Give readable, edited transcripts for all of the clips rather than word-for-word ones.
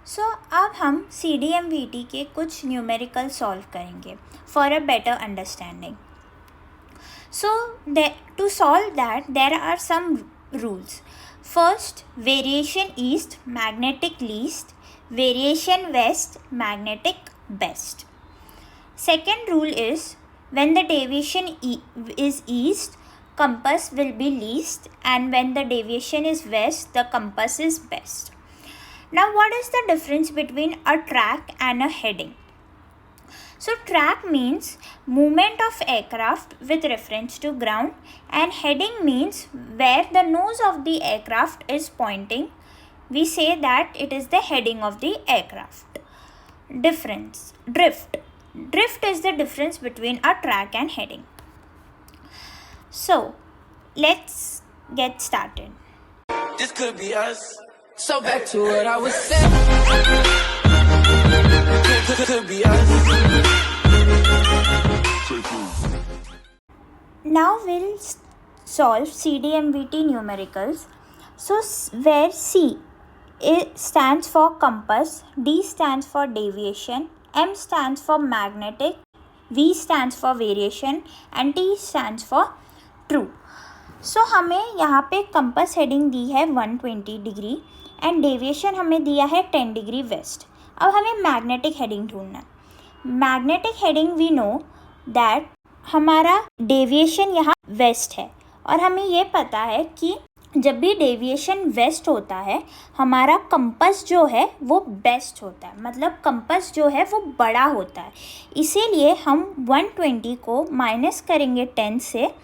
सो अब हम CDM-VT के कुछ न्यूमेरिकल सॉल्व करेंगे for a better understanding. So to solve that, there are some rules. First, variation east, magnetic least. Variation west, magnetic best. Second rule is, when the deviation is east, compass will be least, and when the deviation is west, the compass is best. Now, what is the difference between a track and a heading? So track means movement of aircraft with reference to ground, and heading means where the nose of the aircraft is pointing. We say that it is the heading of the aircraft. Drift is the difference between a track and heading. So let's get started. This could be us. So back to what I was saying. Could be us. Now we'll solve CDM-VT numericals. So where C stands for compass, D stands for deviation, M stands for magnetic, V stands for variation and T stands for true. So हमें यहाँ पे compass heading दी है 120 degree and deviation हमें दिया है 10 degree west. अब हमें मैग्नेटिक हेडिंग ढूंढना है. Magnetic heading we know that हमारा डेविएशन यहाँ वेस्ट है और हमें ये पता है कि जब भी डेविएशन वेस्ट होता है हमारा कंपास जो है वो बेस्ट होता है, मतलब कंपास जो है वो बड़ा होता है. इसीलिए हम 120 को माइनस करेंगे 10 से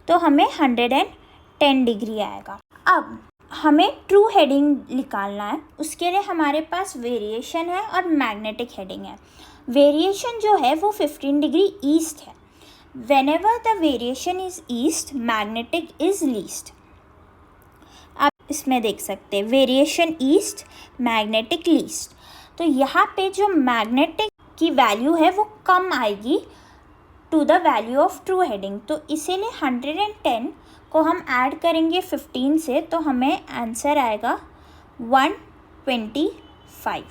तो हमें 110 डिग्री आएगा. अब हमें ट्रू हेडिंग निकालना है. उसके लिए हमारे पास वेरिएशन है और मैग्नेटिक हेडिंग है. वेरिएशन जो है वो 15 डिग्री ईस्ट है. Whenever the variation is east, magnetic is least. आप इसमें देख सकते हैं वेरिएशन ईस्ट, मैग्नेटिक लीस्ट. तो यहाँ पे जो मैग्नेटिक की वैल्यू है वो कम आएगी to the value of true heading. तो इसीलिए 110 को हम ऐड करेंगे 15 से तो हमें आंसर आएगा 125.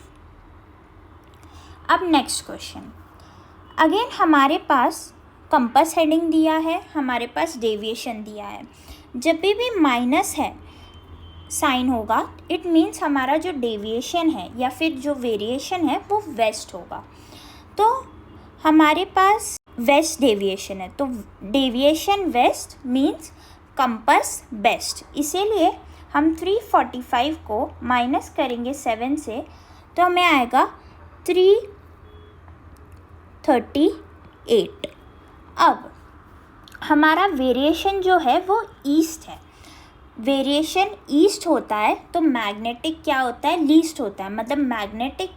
अब नेक्स्ट क्वेश्चन. अगेन हमारे पास कंपास हेडिंग दिया है, हमारे पास डेविएशन दिया है. जब भी माइनस है साइन होगा इट मीन्स हमारा जो डेविएशन है या फिर जो वेरिएशन है वो वेस्ट होगा. तो हमारे पास वेस्ट डेविएशन है तो deviation west means compass best. इसीलिए हम 345 को माइनस करेंगे 7 से तो हमें आएगा 338. अब हमारा वेरिएशन जो है वो ईस्ट है. वेरिएशन ईस्ट होता है तो मैग्नेटिक क्या होता है, लीस्ट होता है. मतलब मैग्नेटिक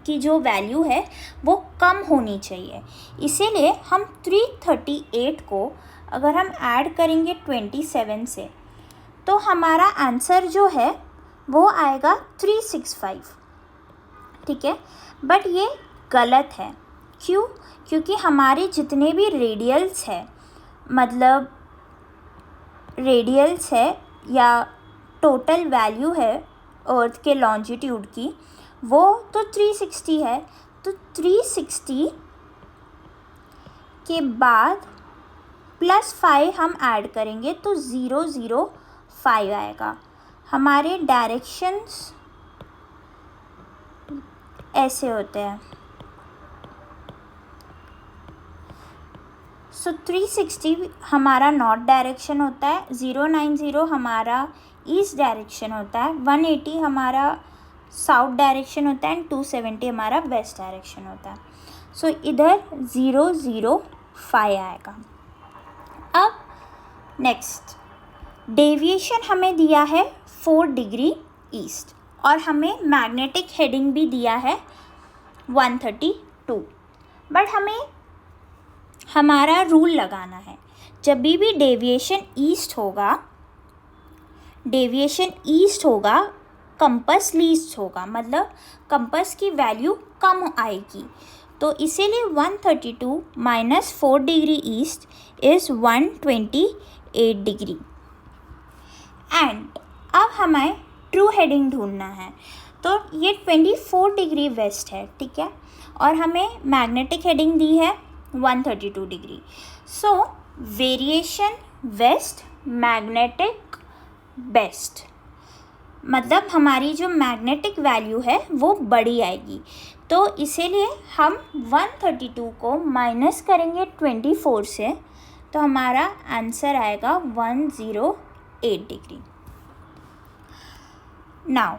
की जो वैल्यू है वो कम होनी चाहिए. इसीलिए हम 338 को अगर हम ऐड करेंगे 27 से तो हमारा आंसर जो है वो आएगा 365. ठीक है, बट ये गलत है. क्यों? क्योंकि हमारे जितने भी रेडियल्स है, मतलब रेडियल्स है या टोटल वैल्यू है अर्थ के लॉन्जिट्यूड की वो तो 360 है. तो 360 के बाद +5 हम ऐड करेंगे तो 005 आएगा. हमारे डायरेक्शंस ऐसे होते हैं. सो 360 हमारा नॉर्थ डायरेक्शन होता है, 090 हमारा ईस्ट डायरेक्शन होता है, 180 हमारा साउथ डायरेक्शन होता है एंड 270 हमारा वेस्ट डायरेक्शन होता है. सो इधर 005 आएगा. अब नेक्स्ट डेविएशन हमें दिया है 4 डिग्री ईस्ट और हमें मैग्नेटिक हेडिंग भी दिया है 132. बट हमें हमारा रूल लगाना है. जब भी डेविएशन ईस्ट होगा कंपास लीस्ट होगा, मतलब कंपास की वैल्यू कम आएगी. तो इसीलिए 132 minus 4 degree east is 128 degree. And अब हमें ट्रू हेडिंग ढूंढना है. तो ये 24 डिग्री वेस्ट है, ठीक है, और हमें मैग्नेटिक हेडिंग दी है 132 degree. So variation west, magnetic best, मतलब हमारी जो मैग्नेटिक वैल्यू है वो बड़ी आएगी। तो इसीलिए हम 132 को माइनस करेंगे 24 से, तो हमारा आंसर आएगा 108 degree. Now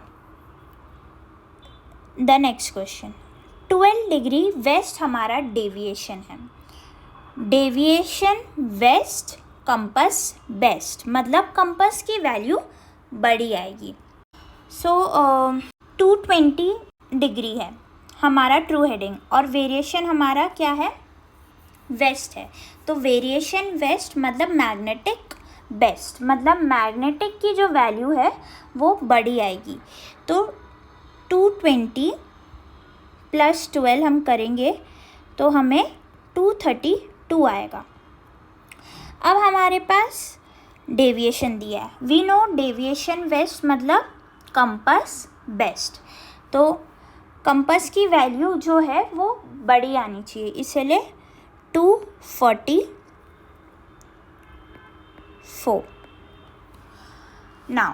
the next question, 12 degree west हमारा डेविएशन है। डेविएशन वेस्ट, कंपास बेस्ट, मतलब कंपास की वैल्यू बड़ी आएगी। सो 220 डिग्री है हमारा ट्रू हेडिंग और वेरिएशन हमारा क्या है, वेस्ट है। तो वेरिएशन वेस्ट मतलब मैग्नेटिक बेस्ट, मतलब मैग्नेटिक की जो वैल्यू है वो बड़ी आएगी। तो 220 + 12 हम करेंगे तो हमें 232 आएगा। अब हमारे पास डेविएशन दिया है। वी नो डेविएशन वेस्ट मतलब कंपास बेस्ट, तो कंपास की वैल्यू जो है वो बड़ी आनी चाहिए, इसलिए 244। नाउ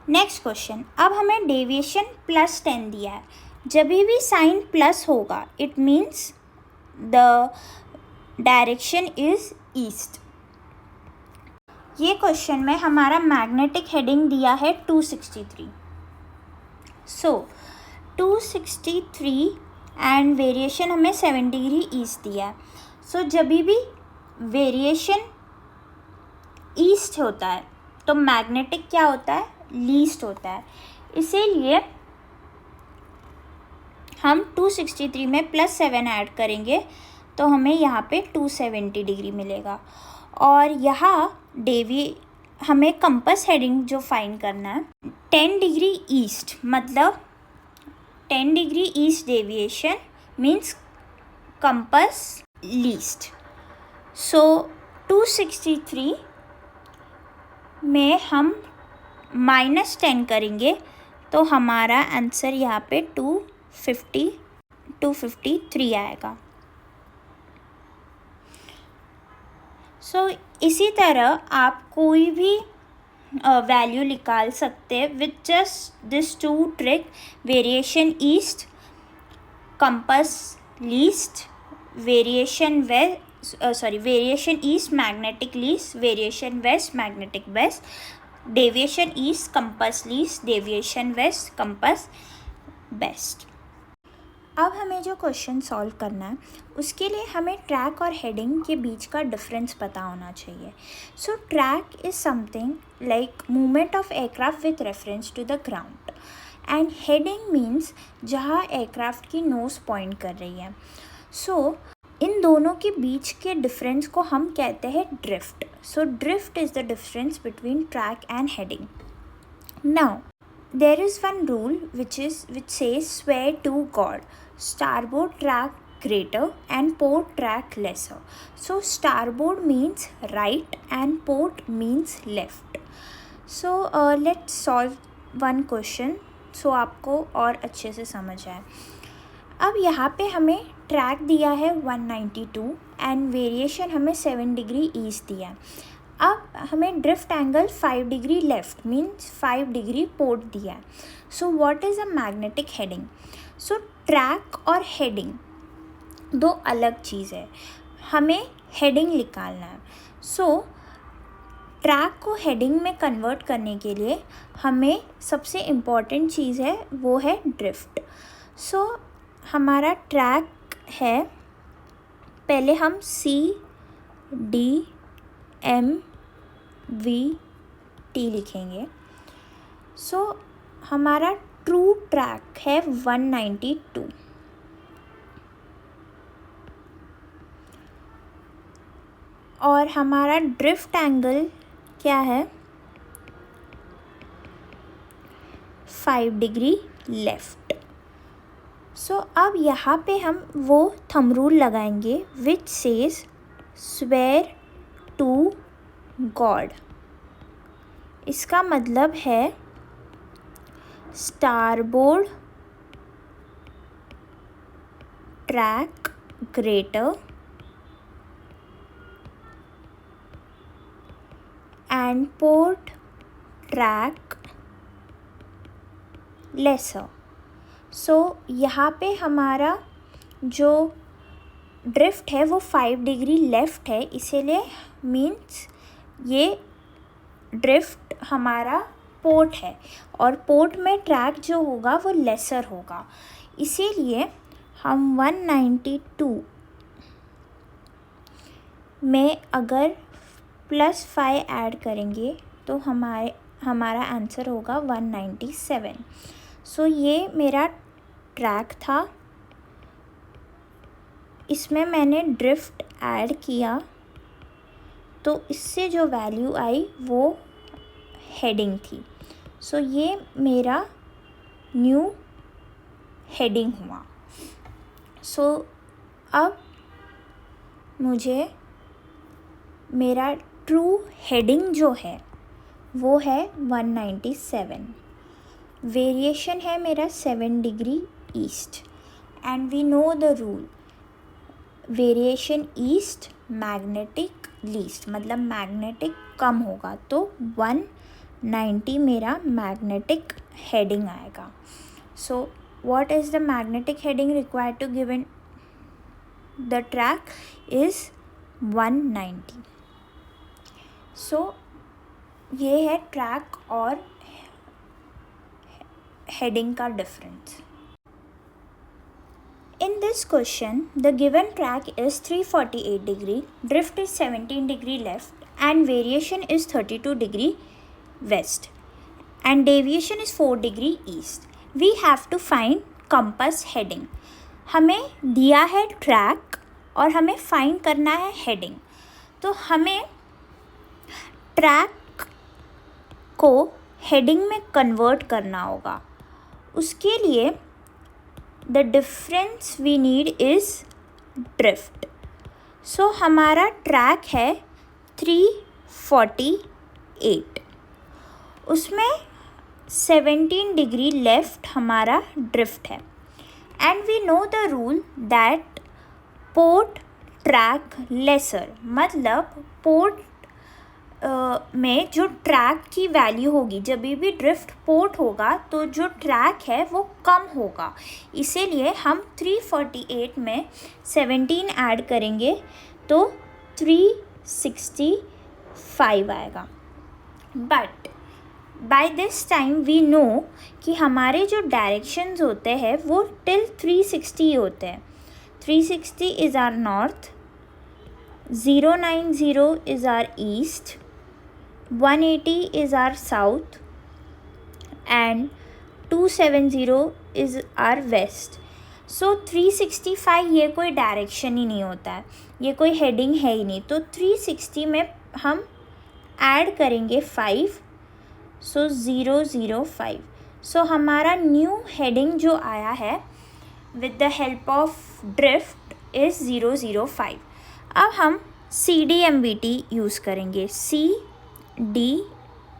नेक्स्ट क्वेश्चन, अब हमें डेविएशन +10 दिया है। जब भी साइन प्लस होगा it means the direction is east. ये क्वेश्चन में हमारा मैग्नेटिक हेडिंग दिया है 263। सो 263 एंड वेरिएशन हमें 7 डिग्री ईस्ट दिया है। सो जब भी वेरिएशन ईस्ट होता है तो मैग्नेटिक क्या होता है, लीस्ट होता है। इसीलिए हम 263 में +7 ऐड करेंगे तो हमें यहाँ पे 270 डिग्री मिलेगा। और यहाँ हमें कंपास हेडिंग जो फाइंड करना है 10 डिग्री ईस्ट, मतलब 10 degree east deviation means compass least. So 263 में हम -10 करेंगे तो हमारा आंसर यहाँ पे 253 आएगा। सो इसी तरह आप कोई भी वैल्यू निकाल सकते हैं with just this 2 trick, variation east, compass least, variation east magnetic least, variation west magnetic best, deviation east compass least, deviation west compass best. अब हमें जो क्वेश्चन सॉल्व करना है उसके लिए हमें ट्रैक और हेडिंग के बीच का डिफरेंस पता होना चाहिए। So track is something like movement of aircraft with reference to the ground and heading means जहाँ एयरक्राफ्ट की नोज पॉइंट कर रही है। सो इन दोनों के बीच के डिफरेंस को हम कहते हैं drift. So drift is the difference between track and heading. Now there is one rule which says swear to God, starboard track greater and port track lesser. So starboard means right and port means left. So let's solve one question so आपको और अच्छे से समझ आए। अब यहाँ पे हमें ट्रैक दिया है 192 एंड वेरिएशन हमें 7 डिग्री ईस्ट दिया है। अब हमें drift angle 5 degree left means 5 degree port दिया है। सो what is a magnetic heading? So track और हेडिंग दो अलग चीज़ है, हमें हेडिंग निकालना है। सो ट्रैक को हेडिंग में कन्वर्ट करने के लिए हमें सबसे इम्पॉर्टेंट चीज़ है वो है ड्रिफ्ट। सो हमारा ट्रैक है, पहले हम CDMVT लिखेंगे। सो हमारा ट्रू ट्रैक है 192 और हमारा ड्रिफ्ट एंगल क्या है 5 डिग्री लेफ्ट। सो अब यहाँ पे हम वो थंब रूल लगाएंगे which says swear to God. इसका मतलब है starboard track greater and port track lesser. सो यहाँ पे हमारा जो ड्रिफ्ट है वो 5 डिग्री लेफ़्ट है, इसीलिए मीन्स ये ड्रिफ्ट हमारा पोर्ट है और पोर्ट में ट्रैक जो होगा वो लेसर होगा, इसीलिए हम 192 में अगर +5 ऐड करेंगे तो हमारा आंसर होगा 197. सो ये मेरा ट्रैक था, इसमें मैंने ड्रिफ्ट ऐड किया तो इससे जो वैल्यू आई वो हेडिंग थी. सो ये मेरा न्यू हेडिंग हुआ. सो अब मुझे मेरा ट्रू हेडिंग जो है वो है 197. वेरिएशन है मेरा 7 degree east and we know the rule, variation east magnetic least, मतलब मैग्नेटिक कम होगा, तो 190 मेरा मैग्नेटिक हेडिंग आएगा. So what is the magnetic heading required to given the track is 190. So ये है ट्रैक और हेडिंग का difference. In this question, the given track is 348 degree, drift is 17 degree left and variation is 32 degree west and deviation is 4 degree east. We have to find compass heading. हमें दिया है track और हमें find करना है heading. तो हमें track को हेडिंग में कन्वर्ट करना होगा. उसके लिए the difference we need is drift. So हमारा ट्रैक है 348, उसमें 17 डिग्री लेफ़्ट हमारा ड्रिफ्ट है and we know the rule that port track lesser, मतलब पोर्ट में जो ट्रैक की वैल्यू होगी, जब भी ड्रिफ्ट पोर्ट होगा तो जो ट्रैक है वो कम होगा, इसीलिए हम 348 में 17 ऐड करेंगे तो 365 आएगा. But by this time we know कि हमारे जो डायरेक्शंस होते हैं वो टिल 360 होते हैं. 360 is our north, 090 is our east, 180 is our south and 270 is our west. So 365 ये कोई डायरेक्शन ही नहीं होता है, ये कोई हेडिंग है ही नहीं, तो 360 में हम ऐड करेंगे 5, सो 005. सो हमारा न्यू हेडिंग जो आया है with the help of drift is 005. अब हम CDMVT यूज़ करेंगे, D,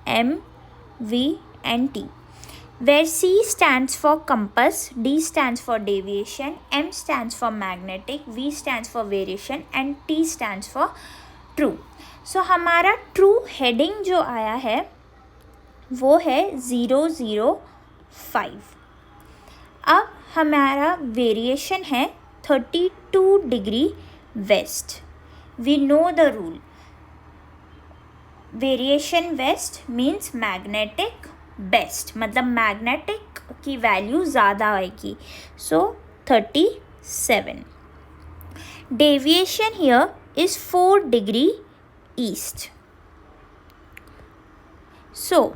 M, V and T, where C stands for compass, D stands for deviation, M stands for magnetic, V stands for variation and T stands for true. So हमारा true heading जो आया है वो है 005. अब हमारा variation है 32 degree west. We know the rule, variation west means magnetic best, मतलब मैग्नेटिक की वैल्यू ज़्यादा आएगी, so 37. Deviation here is 4 degree east. So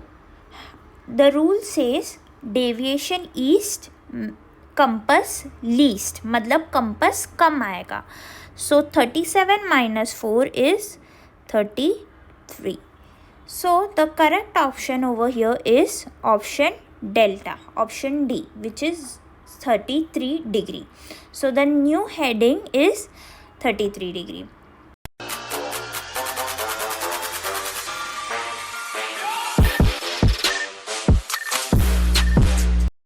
the rule says deviation east, compass least, मतलब कंपस कम आएगा, so 37 - 4 is 33. So the correct option over here is option delta, option D, which is 33 degree. So the new heading is 33 degree.